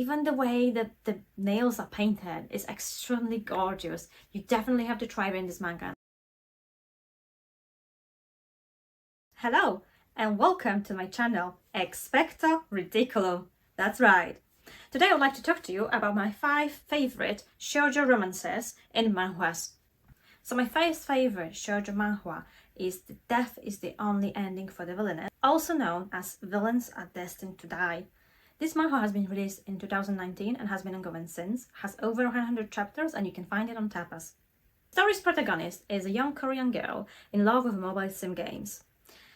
Even the way that the nails are painted is extremely gorgeous. You definitely have to try reading this manga. Hello and welcome to my channel, Expecto Ridiculum. That's right. Today I would like to talk to you about my 5 favorite shoujo romances in manhwas. So my first favorite shoujo manhwa is The Death is the Only Ending for the Villainess, also known as Villains Are Destined to Die. This manhwa has been released in 2019 and has been ongoing since, has over 100 chapters and you can find it on Tapas. The story's protagonist is a young Korean girl in love with mobile sim games.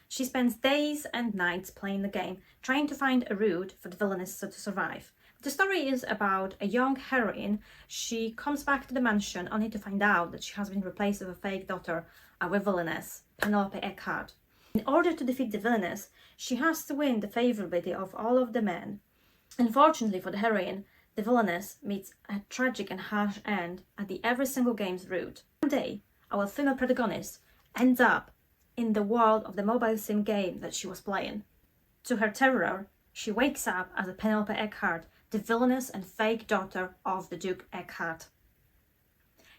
She spends days and nights playing the game, trying to find a route for the villainess to survive. The story is about a young heroine. She comes back to the mansion only to find out that she has been replaced with a fake daughter, our villainess, Penelope Eckhart. In order to defeat the villainess, she has to win the favorability of all of the men. Unfortunately for the heroine, the villainess meets a tragic and harsh end at the every single game's route. One day, our female protagonist ends up in the world of the mobile sim game that she was playing. To her terror, she wakes up as a Penelope Eckhart, the villainous and fake daughter of the Duke Eckhart.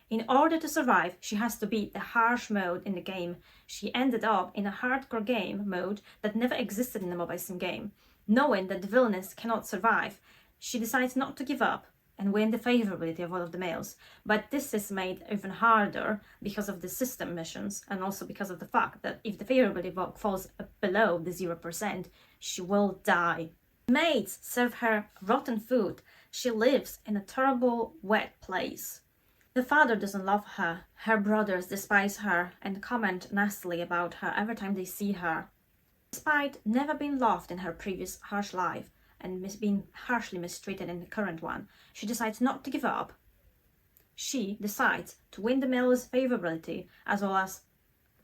In order to survive, she has to beat the harsh mode in the game. She ended up in a hardcore game mode that never existed in the mobile sim game. Knowing that the villainess cannot survive, she decides not to give up and win the favorability of all of the males. But this is made even harder because of the system missions and also because of the fact that if the favorability falls below the 0%, she will die. Maids serve her rotten food. She lives in a terrible, wet place. The father doesn't love her. Her brothers despise her and comment nastily about her every time they see her. Despite never being loved in her previous harsh life and being harshly mistreated in the current one, she decides not to give up. She decides to win the male's favorability as well as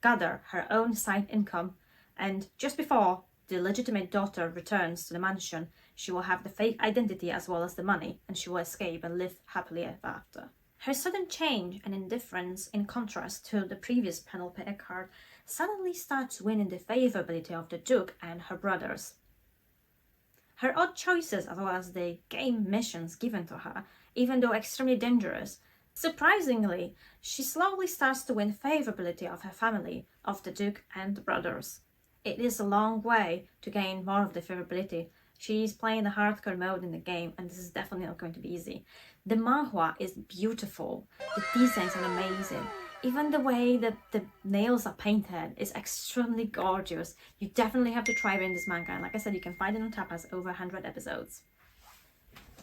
gather her own side income, and just before the legitimate daughter returns to the mansion, she will have the fake identity as well as the money, and she will escape and live happily ever after. Her sudden change and indifference, in contrast to the previous Penelope Eckhart, suddenly starts winning the favorability of the Duke and her brothers. Her odd choices as well as the game missions given to her, even though extremely dangerous, surprisingly, she slowly starts to win favorability of her family, of the Duke and the brothers. It is a long way to gain more of the favorability. She's playing the hardcore mode in the game and this is definitely not going to be easy. The manhwa is beautiful, the designs are amazing. Even the way that the nails are painted is extremely gorgeous. You definitely have to try reading this manga, and like I said, you can find it on Tapas, over 100 episodes.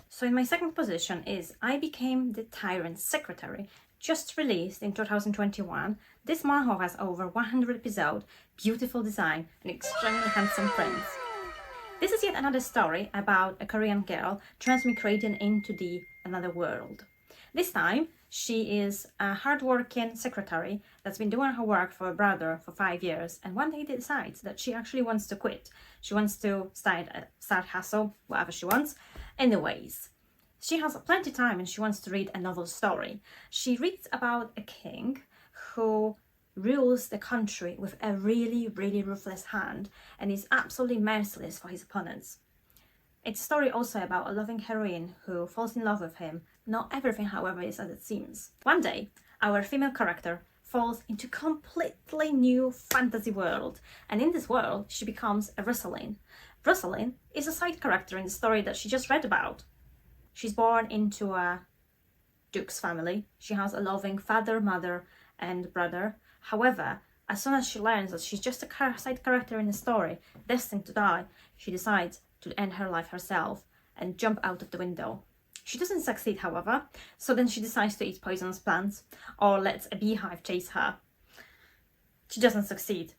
So in my second position is I Became the Tyrant's Secretary, just released in 2021. This manhwa has over 100 episodes, beautiful design, and extremely handsome prints. This is yet another story about a Korean girl transmigrating into another world. This time, she is a hardworking secretary that's been doing her work for her brother for 5 years, and one day decides that she actually wants to quit. She wants to start hustle, whatever she wants. Anyways, she has plenty of time and she wants to read a novel story. She reads about a king who rules the country with a really, really ruthless hand and is absolutely merciless for his opponents. It's a story also about a loving heroine who falls in love with him. Not everything, however, is as it seems. One day, our female character falls into completely new fantasy world, and in this world, she becomes a Rosalind. Rosalind is a side character in the story that she just read about. She's born into a duke's family. She has a loving father, mother, and brother. However, as soon as she learns that she's just a side character in the story, destined to die, she decides to end her life herself and jump out of the window. She doesn't succeed, however, so then she decides to eat poisonous plants or lets a beehive chase her. She doesn't succeed.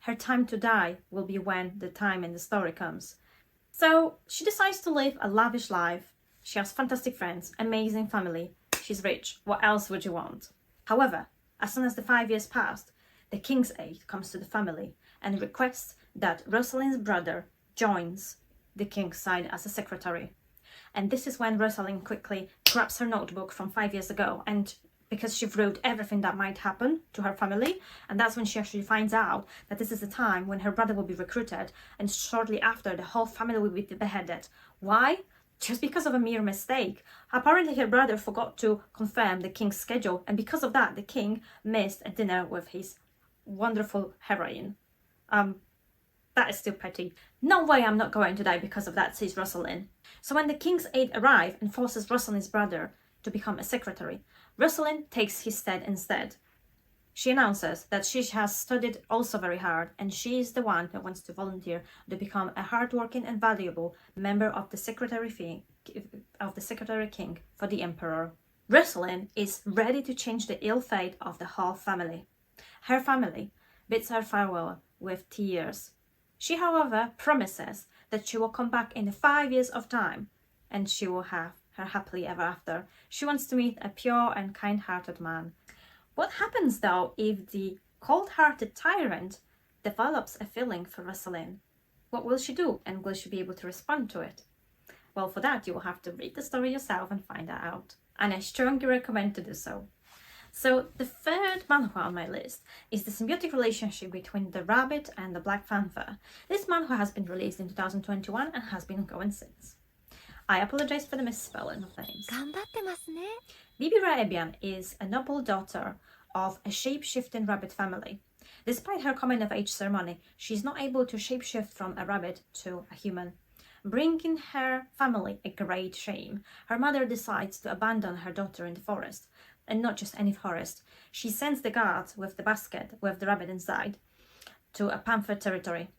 Her time to die will be when the time in the story comes. So she decides to live a lavish life. She has fantastic friends, amazing family. She's rich. What else would you want? However, as soon as the 5 years passed, the king's aide comes to the family and requests that Rosalind's brother joins the king's side as a secretary. And this is when Rosalind quickly grabs her notebook from 5 years ago, and because she wrote everything that might happen to her family, and that's when she actually finds out that this is the time when her brother will be recruited, and shortly after the whole family will be beheaded. Why? just because of a mere mistake. Apparently her brother forgot to confirm the king's schedule, and because of that the king missed a dinner with his wonderful heroine. That is still petty. No way I'm not going to die because of that, says Rosalind. So when the king's aide arrive and forces Rosalind's brother to become a secretary, Rosalind takes his stead instead. She announces that she has studied also very hard, and she is the one who wants to volunteer to become a hardworking and valuable member of the secretary king for the emperor. Rosalind is ready to change the ill fate of the whole family. Her family bids her farewell with tears. She, however, promises that she will come back in 5 years of time, and she will have her happily ever after. She wants to meet a pure and kind-hearted man. What happens though if the cold-hearted tyrant develops a feeling for Rosalind? What will she do, and will she be able to respond to it? Well, for that you will have to read the story yourself and find that out, and I strongly recommend to do so. So the third manhwa on my list is the symbiotic relationship between the rabbit and the black panther. This manhwa has been released in 2021 and has been ongoing since. I apologize for the misspelling of names. Bibi Raebian is a noble daughter of a shape-shifting rabbit family. Despite her coming-of-age ceremony, she is not able to shapeshift from a rabbit to a human, bringing her family a great shame. Her mother decides to abandon her daughter in the forest, and not just any forest. She sends the guards with the basket with the rabbit inside to a panther territory.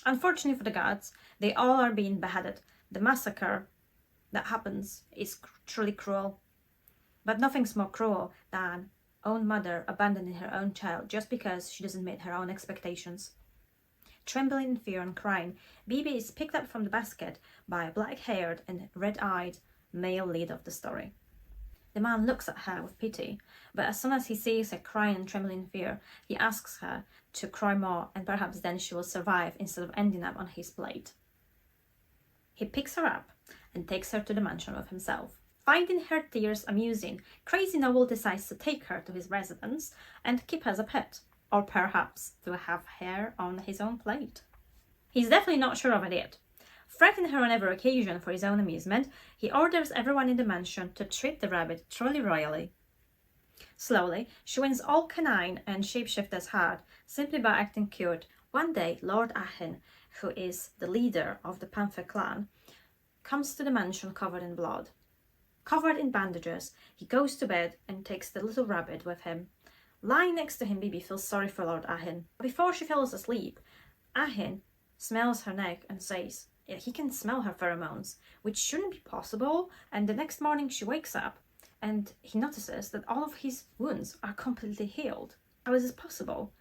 Unfortunately for the guards, they all are being beheaded. The massacre that happens is truly cruel. But nothing's more cruel than own mother abandoning her own child just because she doesn't meet her own expectations. Trembling in fear and crying, Bibi is picked up from the basket by a black-haired and red-eyed male lead of the story. The man looks at her with pity, but as soon as he sees her crying and trembling in fear, he asks her to cry more, and perhaps then she will survive instead of ending up on his plate. He picks her up and takes her to the mansion with himself. Finding her tears amusing, Crazy Noble decides to take her to his residence and keep her as a pet, or perhaps to have her on his own plate. He's definitely not sure of it yet. Threatening her on every occasion for his own amusement, he orders everyone in the mansion to treat the rabbit truly royally. Slowly, she wins all canine and shapeshifters' heart simply by acting cute. One day, Lord Ahin, who is the leader of the Panther clan, comes to the mansion covered in blood. Covered in bandages, he goes to bed and takes the little rabbit with him. Lying next to him, Bibi feels sorry for Lord Ahin. Before she falls asleep, Ahin smells her neck and says he can smell her pheromones, which shouldn't be possible, and the next morning she wakes up and he notices that all of his wounds are completely healed. How is this possible?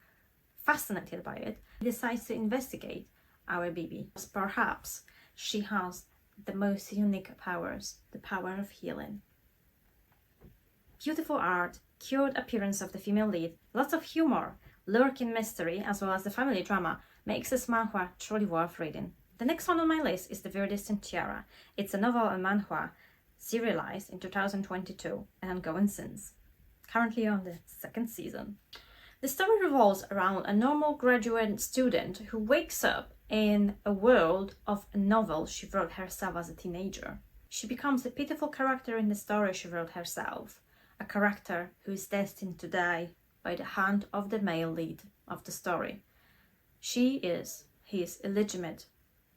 Fascinated by it, he decides to investigate our Bibi. Perhaps she has the most unique powers, the power of healing. Beautiful art, cured appearance of the female lead, lots of humor, lurking mystery, as well as the family drama makes this manhwa truly worth reading. The next one on my list is the Verdecent Tiara. It's a novel and manhwa serialized in 2022 and ongoing since. Currently on the second season. The story revolves around a normal graduate student who wakes up in a world of a novel she wrote herself as a teenager. She becomes a pitiful character in the story she wrote herself, a character who is destined to die by the hand of the male lead of the story. She is his illegitimate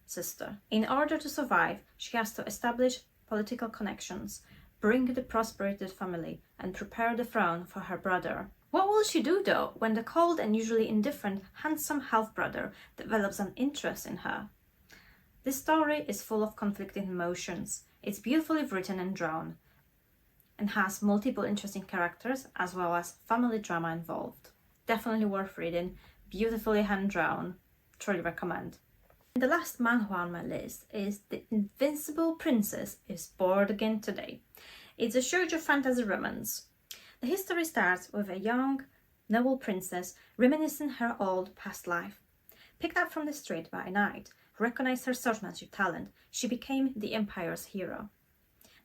sister. In order to survive, she has to establish political connections, bring the prosperated family, and prepare the throne for her brother. What will she do though when the cold and usually indifferent handsome half-brother develops an interest in her? This story is full of conflicting emotions. It's beautifully written and drawn, and has multiple interesting characters as well as family drama involved. Definitely worth reading, beautifully hand-drawn, truly recommend. And the last manhwa on my list is The Invincible Princess is Born Again Today. It's a shoujo fantasy romance. The history starts with a young, noble princess reminiscing her old past life. Picked up from the street by a knight who recognized her swordsmanship talent, she became the empire's hero.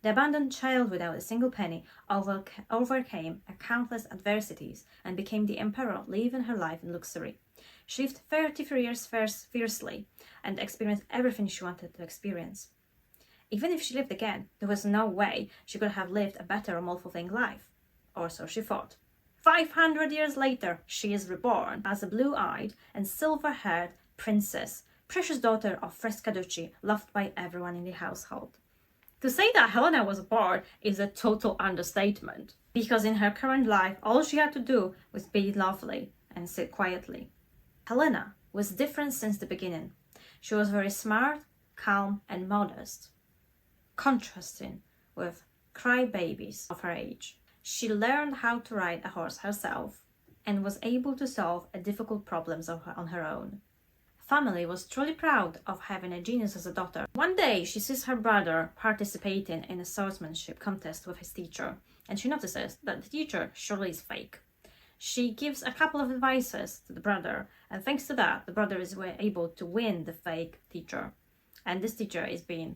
The abandoned child without a single penny overcame countless adversities and became the emperor, living her life in luxury. She lived 33 years fiercely and experienced everything she wanted to experience. Even if she lived again, there was no way she could have lived a better or more fulfilling life. Or so she thought. 500 years later, she is reborn as a blue-eyed and silver-haired princess, precious daughter of Frescaducci, loved by everyone in the household. To say that Helena was bored is a total understatement, because in her current life, all she had to do was be lovely and sit quietly. Helena was different since the beginning. She was very smart, calm, and modest, contrasting with crybabies of her age. She learned how to ride a horse herself and was able to solve difficult problems on her own. Family was truly proud of having a genius as a daughter. One day, she sees her brother participating in a swordsmanship contest with his teacher, and she notices that the teacher surely is fake. She gives a couple of advices to the brother, and thanks to that, the brother is able to win the fake teacher. And this teacher is being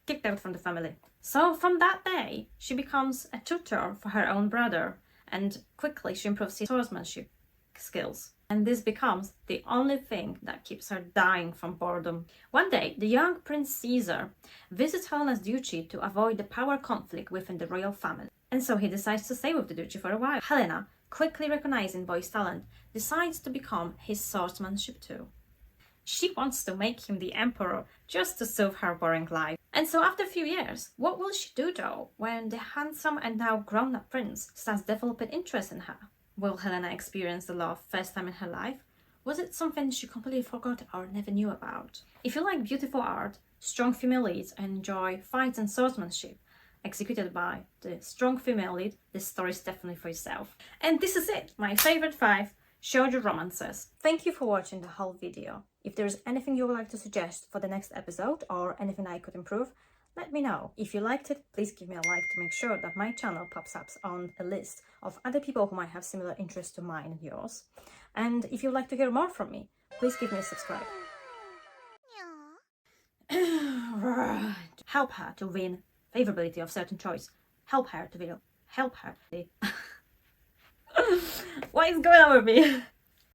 kicked out from the family. So from that day, she becomes a tutor for her own brother, and quickly she improves his swordsmanship skills. And this becomes the only thing that keeps her dying from boredom. One day, the young Prince Caesar visits Helena's duchy to avoid the power conflict within the royal family. And so he decides to stay with the duchy for a while. Helena, quickly recognizing boy's talent, decides to become his swordsmanship too. She wants to make him the emperor just to soothe her boring life. And so after a few years, what will she do though when the handsome and now grown-up prince starts developing interest in her? Will Helena experience the love first time in her life? Was it something she completely forgot or never knew about? If you like beautiful art, strong female leads, and enjoy fights and swordsmanship executed by the strong female lead, this story is definitely for yourself. And this is it, my favorite 5 shoujo romances. Thank you for watching the whole video. If there's anything you would like to suggest for the next episode or anything I could improve, let me know. If you liked it, please give me a like to make sure that my channel pops up on a list of other people who might have similar interests to mine and yours. And if you'd like to hear more from me, please give me a subscribe. Help her to win favorability of certain choice. Help her to win. Help her. What is going on with me?